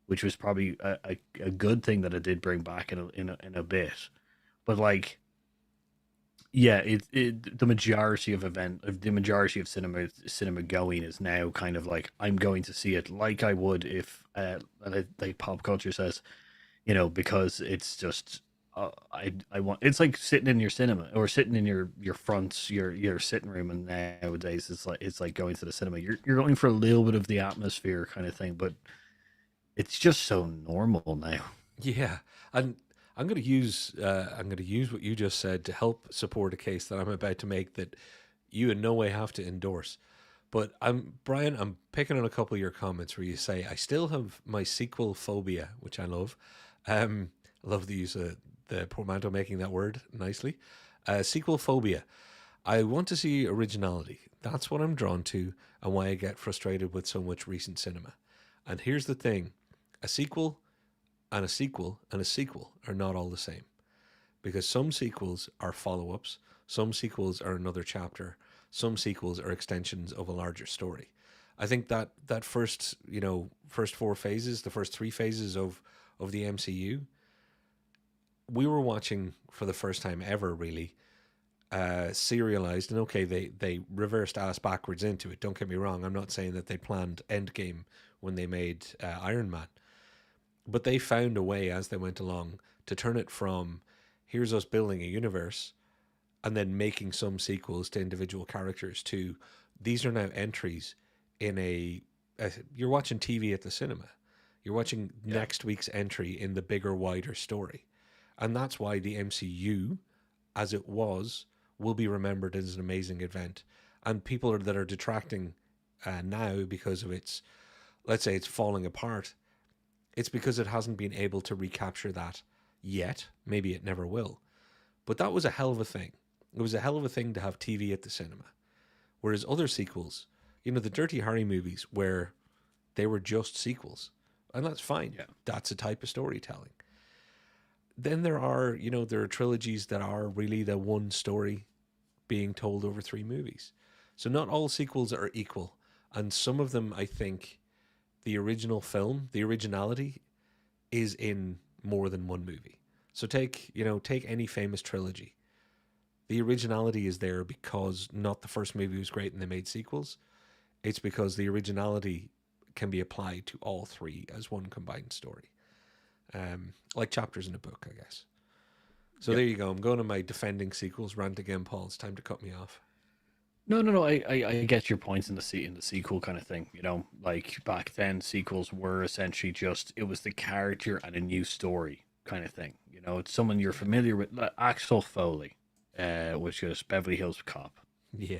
which was probably a good thing that it did bring back in a bit. But like, yeah, the majority of the majority of cinema going is now kind of like I'm going to see it like I would if like pop culture says, because it's just I want it's like sitting in your cinema or sitting in your front your sitting room, and nowadays it's like going to the cinema. You're going for a little bit of the atmosphere kind of thing, but it's just so normal now. yeah, and I'm going to use what you just said to help support a case that I'm about to make that you in no way have to endorse. But Brian, I'm picking on a couple of your comments where you say I still have my sequel phobia, which I love. I love the use of the portmanteau making that word nicely. Sequel phobia. I want to see originality. That's what I'm drawn to, and why I get frustrated with so much recent cinema. And here's the thing: a sequel and a sequel and a sequel are not all the same, because some sequels are follow-ups, some sequels are another chapter, some sequels are extensions of a larger story. I think that first four phases, the first three phases of the MCU, we were watching for the first time ever, really, serialized. And okay, they reversed ass backwards into it. Don't get me wrong. I'm not saying that they planned Endgame when they made Iron Man, but they found a way as they went along to turn it from here's us building a universe and then making some sequels to individual characters to these are now entries in you're watching TV at the cinema. You're watching next week's entry in the bigger, wider story. And that's why the MCU, as it was, will be remembered as an amazing event. And people that are detracting now because of its, let's say it's falling apart, it's because it hasn't been able to recapture that yet. Maybe it never will. But that was a hell of a thing. It was a hell of a thing to have TV at the cinema. Whereas other sequels, the Dirty Harry movies, where they were just sequels. And that's fine. Yeah. That's a type of storytelling. Then there are trilogies that are really the one story being told over three movies. So not all sequels are equal. And some of them, I think, the original film, the originality is in more than one movie. So take any famous trilogy. The originality is there because not the first movie was great and they made sequels. It's because the originality can be applied to all three as one combined story. Like chapters in a book, I guess. So There you go. I'm going to my defending sequels rant again, Paul. It's time to cut me off. No, no, no. I get your points in the sequel kind of thing. Like back then, sequels were essentially just it was the character and a new story kind of thing. It's someone you're familiar with, like Axel Foley, which is Beverly Hills Cop. Yeah.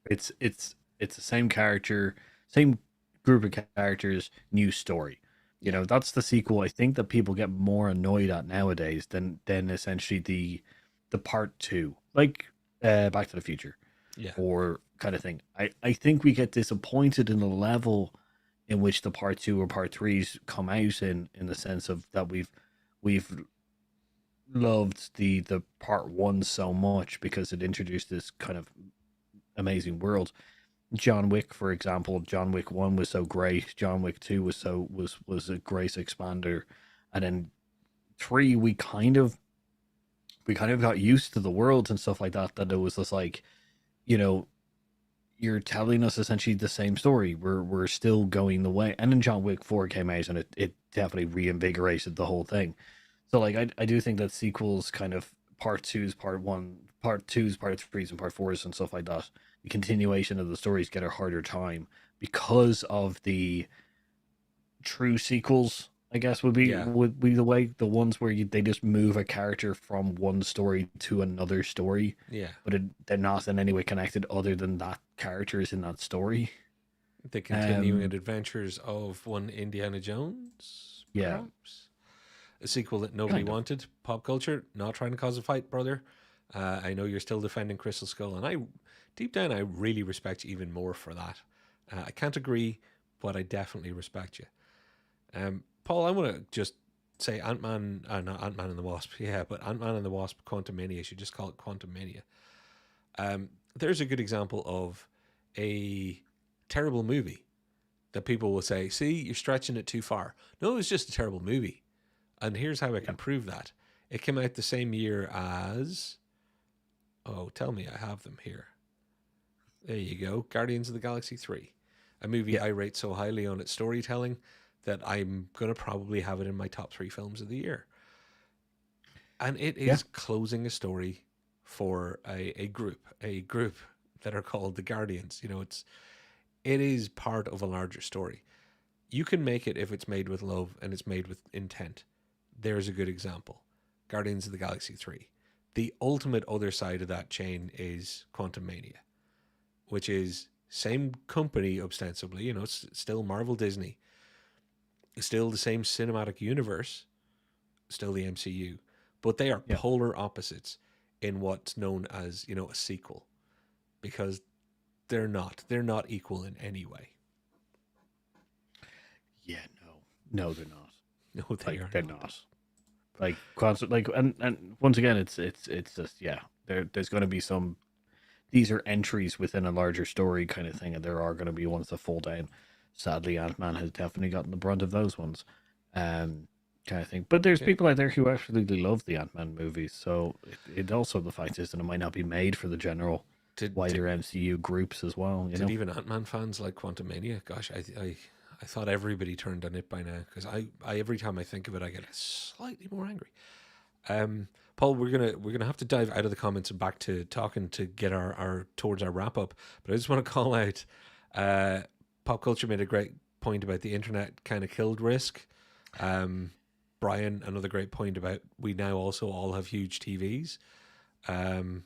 It's the same character, same group of characters, new story. That's the sequel I think that people get more annoyed at nowadays than essentially the part two, like Back to the Future, Yeah. or kind of thing. I think we get disappointed in the level in which the part two or part threes come out in the sense of that we've loved the part one so much because it introduced this kind of amazing world. John Wick, for example, John Wick one was so great. John Wick two was a great expander, and then three we kind of got used to the worlds and stuff like that. That it was just like, you know, you're telling us essentially the same story. We're still going the way. And then John Wick 4 came out and it definitely reinvigorated the whole thing. So like I do think that sequels kind of part twos, part one, part twos, part threes, and part fours and stuff like that, the continuation of the stories get a harder time because of the true sequels, I guess Yeah, would be the way, the ones where they just move a character from one story to another story, yeah. but they're not in any way connected other than that character is in that story. The continuing Um, adventures of one Indiana Jones, yeah, perhaps a sequel that nobody kind of. wanted. Pop culture, not trying to cause a fight, brother. I know you're still defending Crystal Skull, and I, deep down, I really respect you even more for that. I can't agree, but I definitely respect you. Paul, I want to just say Ant Man, not Ant Man and the Wasp, yeah, but Ant Man and the Wasp, Quantum Mania. Should just call it Quantum Mania. There's a good example of a terrible movie that people will say, "See, you're stretching it too far." No, it's just a terrible movie, and here's how I Yeah, can prove that. It came out the same year as, oh, tell me I have them here. There you go, Guardians of the Galaxy 3, a movie yeah, I rate so highly on its storytelling that I'm gonna probably have it in my top three films of the year. And it yeah, is closing a story for a group that are called the Guardians. You know, it is part of a larger story. You can make it if it's made with love and it's made with intent. There's a good example. Guardians of the Galaxy 3. The ultimate other side of that chain is Quantum Mania, which is same company ostensibly, you know, it's still Marvel Disney, still the same cinematic universe, still the MCU, but they are yeah, polar opposites in what's known as, you know, a sequel because they're not equal in any way. yeah. No, they're not. No, they Like are they're not. not. Like constant. Like and once again, it's just yeah. There's going to be some. These are entries within a larger story kind of thing, and there are going to be ones that fall down. Sadly, Ant Man has definitely gotten the brunt of those ones, kind of thing. But there's Yeah. people out there who absolutely love the Ant Man movies. So it also the fact is that it might not be made for the general Did wider did MCU groups as well. You did know? even Ant Man fans like Quantum Mania? Gosh, I thought everybody turned on it by now because I every time I think of it, I get slightly more angry. Paul, we're gonna have to dive out of the comments and back to talking to get our towards our wrap up. But I just want to call out. Uh, Pop culture made a great point about the internet kind of killed Risk. Um, Brian, another great point about we now also all have huge TVs. Um,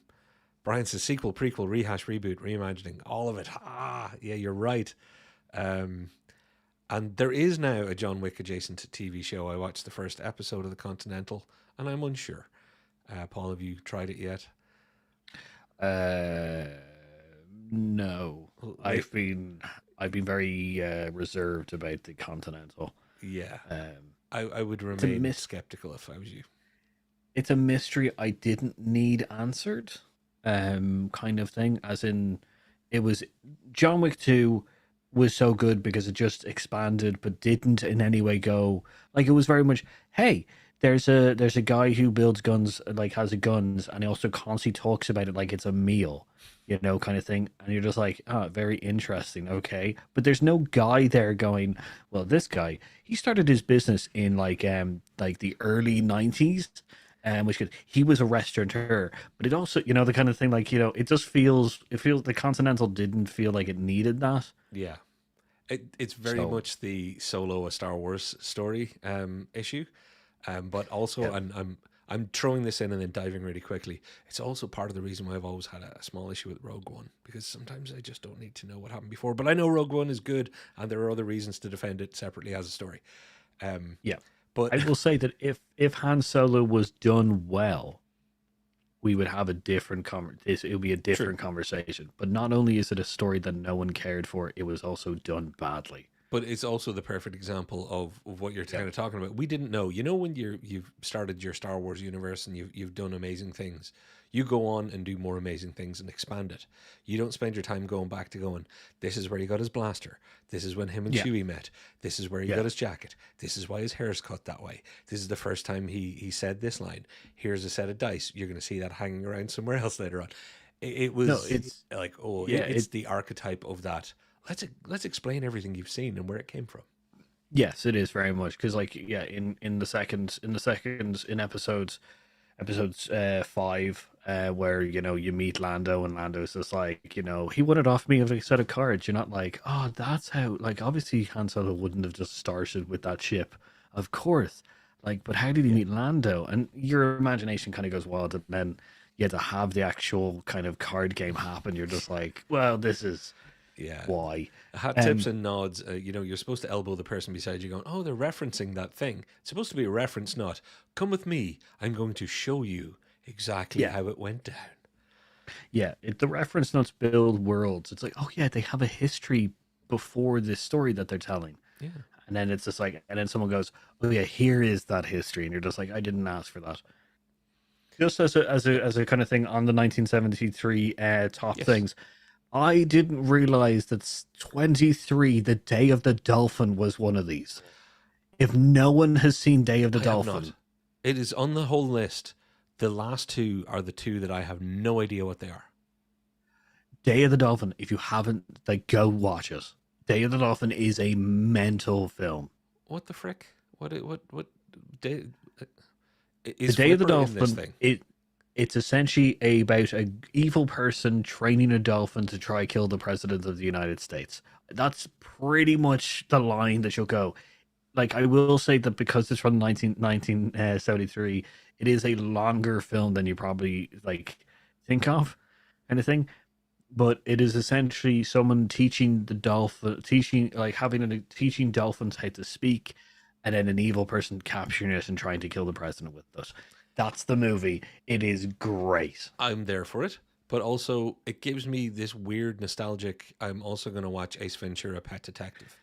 Brian says sequel, prequel, rehash, reboot, reimagining, all of it. Ah, yeah, you're right. Um, and there is now a John Wick adjacent TV show. I watched the first episode of The Continental, and I'm unsure. Paul, have you tried it yet? Uh, no, They, I've been very reserved about the Continental. yeah, Um, I would it's a remain mis- skeptical if I was you. it's a mystery I didn't need answered, kind of thing. As in, it was John Wick 2 was so good because it just expanded, but didn't in any way go like it was very much. Hey, there's a guy who builds guns, like has a guns, and he also constantly talks about it like it's a meal, kind of thing. And you're just like, ah, very interesting, okay. But there's no guy there going, well, this guy he started his business in like the early 90s, which he was a restaurateur, but it also, the kind of thing like, it feels the Continental didn't feel like it needed that. Yeah, it's very So much the Solo a Star Wars story issue, but also yeah, I'm throwing this in and then diving really quickly. It's also part of the reason why I've always had a small issue with Rogue One because sometimes I just don't need to know what happened before. But I know Rogue One is good, and there are other reasons to defend it separately as a story. Um, yeah. but I will say that if Han Solo was done well, we would have a different it would be a true, different conversation. But not only is it a story that no one cared for, it was also done badly. But it's also the perfect example of what you're Yeah. kind of talking about. We didn't know. You know, when you've started your Star Wars universe and you've done amazing things, you go on and do more amazing things and expand it. You don't spend your time going back to going, this is where he got his blaster. This is when him and Yeah. Chewie met. This is where he Yeah. got his jacket. This is why his hair's cut that way. This is the first time he said this line. Here's a set of dice. You're going to see that hanging around somewhere else later on. It No, was it's like, oh, yeah, it's the archetype of that. Let's explain everything you've seen and where it came from. yes, it is very much because like yeah, in episodes 5 where you meet Lando and Lando's just like he won it off me with a set of cards. You're not like, oh, that's how, like, obviously Han Solo wouldn't have just started with that ship, of course, like, but how did he meet Lando? And your imagination kind of goes wild, and then you had to have the actual kind of card game happen. You're just like, well, this is Yeah. why. Hat tips and nods. You're supposed to elbow the person beside you, going, "Oh, they're referencing that thing." It's supposed to be a reference, not "Come with me. I'm going to show you exactly Yeah. how it went down." Yeah, the reference notes build worlds. It's like, oh yeah, they have a history before this story that they're telling. Yeah. And then it's just like, and then someone goes, oh yeah, here is that history. And you're just like, I didn't ask for that. Just as a kind of thing on the 1973 top Yes. things, I didn't realize that 23, the Day of the Dolphin, was one of these. If no one has seen Day of the I have Dolphin, not. It is on the whole list. The last two are the two that I have no idea what they are. Day of the Dolphin, if you haven't, like, go watch it. Day of the Dolphin is a mental film. What the frick? What day? The Is Day of the Flipper in this Dolphin, thing? it's essentially about a evil person training a dolphin to try kill the president of the United States. That's pretty much the line that you'll go. Like, I will say that because it's from 1973, it is a longer film than you probably like think of, kind of thing. But it is essentially someone teaching the dolphin, teaching dolphins how to speak, and then an evil person capturing it and trying to kill the president with it. That's the movie. It is great. I'm there for it, but also it gives me this weird nostalgic. I'm also going to watch Ace Ventura: Pet Detective.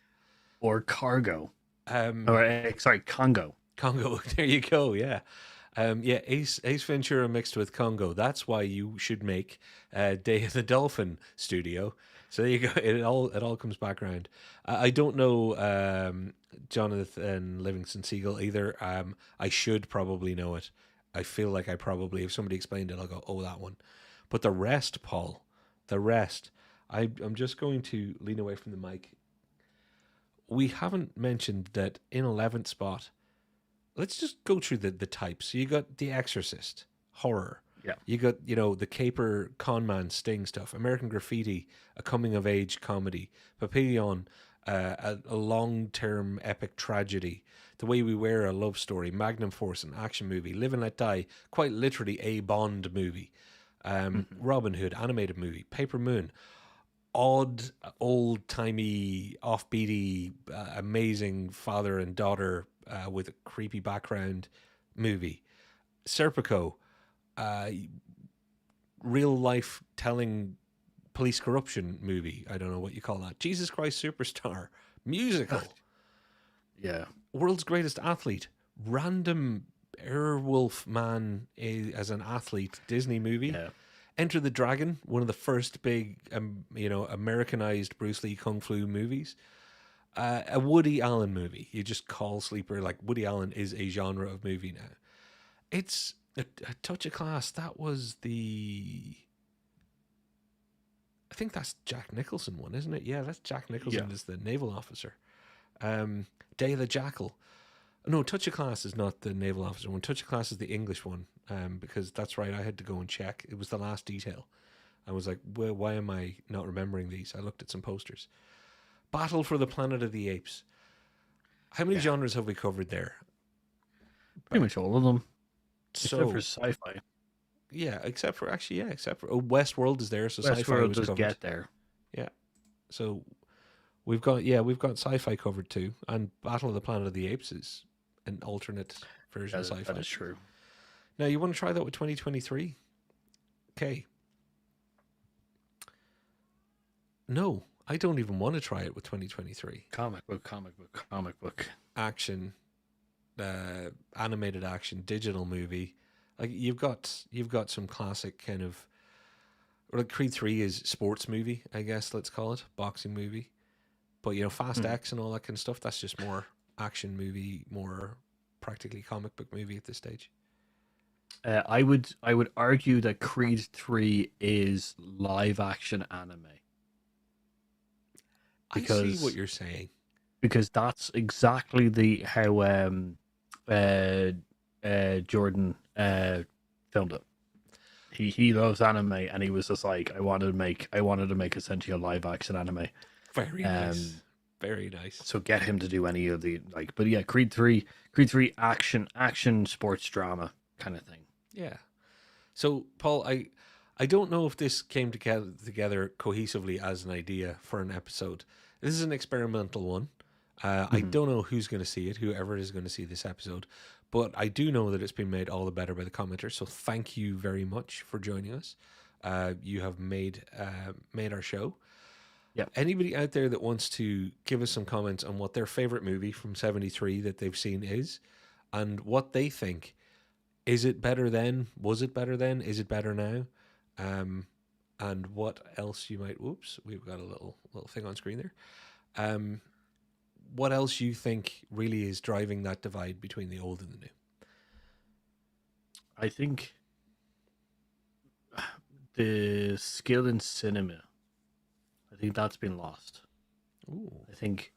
Or Cargo, Um, or sorry, Congo. Congo. There you go. Yeah. Yeah, Ace Ventura mixed with Congo. That's why you should make Day of the Dolphin Studio. So there you go. It all comes back around. I don't know Jonathan Livingston Seagull either. I should probably know it. I feel like I probably, if somebody explained it, I'll go, oh, that one. But the rest, Paul, the rest. I'm just going to lean away from the mic. We haven't mentioned that in 11th spot. Let's just go through the types. So you got The Exorcist, horror. Yeah. You got, the caper conman sting stuff. American Graffiti, a coming of age comedy. Papillon, a long-term epic tragedy. The Way We Were, a love story. Magnum Force, an action movie. Live and Let Die, quite literally a Bond movie. Robin Hood, animated movie. Paper Moon, odd, old-timey, offbeaty, amazing father and daughter with a creepy background movie. Serpico, real life telling police corruption movie. I don't know what you call that. Jesus Christ Superstar, musical. Yeah. World's Greatest Athlete, random Airwolf man as an athlete Disney movie. Yeah. Enter the Dragon, one of the first big, Americanized Bruce Lee Kung Fu movies. A Woody Allen movie. You just call Sleeper, like, Woody Allen is a genre of movie now. It's a touch of class. That was I think that's Jack Nicholson one, isn't it? Yeah, that's Jack Nicholson as the naval officer. Day of the Jackal. No, Touch of Class is not the naval officer one. Touch of Class is the English one, because that's right. I had to go and check. It was the last detail. I was like, well, why am I not remembering these? I looked at some posters. Battle for the Planet of the Apes. How many genres have we covered there? Pretty much all of them. So, Except for sci-fi. yeah, except for Westworld is there, so sci-fi Westworld was does covered. get there. Yeah, so we've got sci-fi covered too, and Battle of the Planet of the Apes is an alternate version of sci-fi. That is true. Now, you want to try that with 2023? Okay. No, I don't even want to try it with 2023. Comic book. Action, animated action, digital movie. Like you've got some classic kind of, like Creed 3 is sports movie, I guess let's call it, boxing movie. But Fast X and all that kind of stuff, that's just more action movie, more practically comic book movie at this stage. I would argue that Creed 3 is live action anime I see because what you're saying. that's exactly the how Jordan filmed it. He loves anime, and he was just like, I wanted to make essentially a live action anime. Very nice. Very nice. So get him to do any of the like, but yeah, Creed 3 action sports drama kind of thing. Yeah. So, Paul, I don't know if this came together cohesively as an idea for an episode. This is an experimental one. I don't know who's going to see it, whoever is going to see this episode, but I do know that it's been made all the better by the commenters. So thank you very much for joining us. You have made our show. Yeah. Anybody out there that wants to give us some comments on what their favorite movie from '73 that they've seen is, and what they think. Is it better then? Was it better then? Is it better now? And what else you might? Whoops, we've got a little thing on screen there. What else you think really is driving that divide between the old and the new? I think the skill in cinema, I think that's been lost. Ooh. I think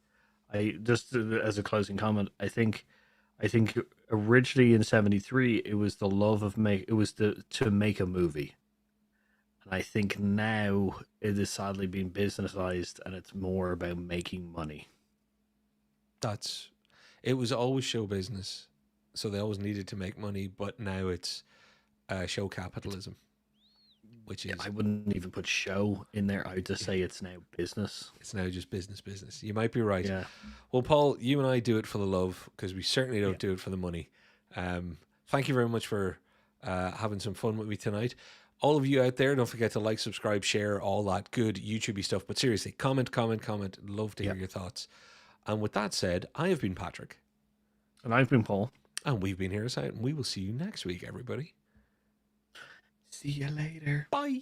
I just as a closing comment, I think originally in '73 it was the love of to make a movie. And I think now it is sadly being businessized, and it's more about making money. It was always show business, so they always needed to make money, but now it's show capitalism, which is, I wouldn't even put show in there. I would just say it's now business. it's now just business. You might be right. Yeah. Well, Paul, you and I do it for the love, because we certainly don't do it for the money. Thank you very much for having some fun with me tonight. All of you out there, don't forget to like, subscribe, share, all that good YouTubey stuff. But seriously, comment. Love to hear your thoughts. And with that said, I have been Patrick. And I've been Paul. And we've been Here Us Out. And we will see you next week, everybody. See you later. Bye.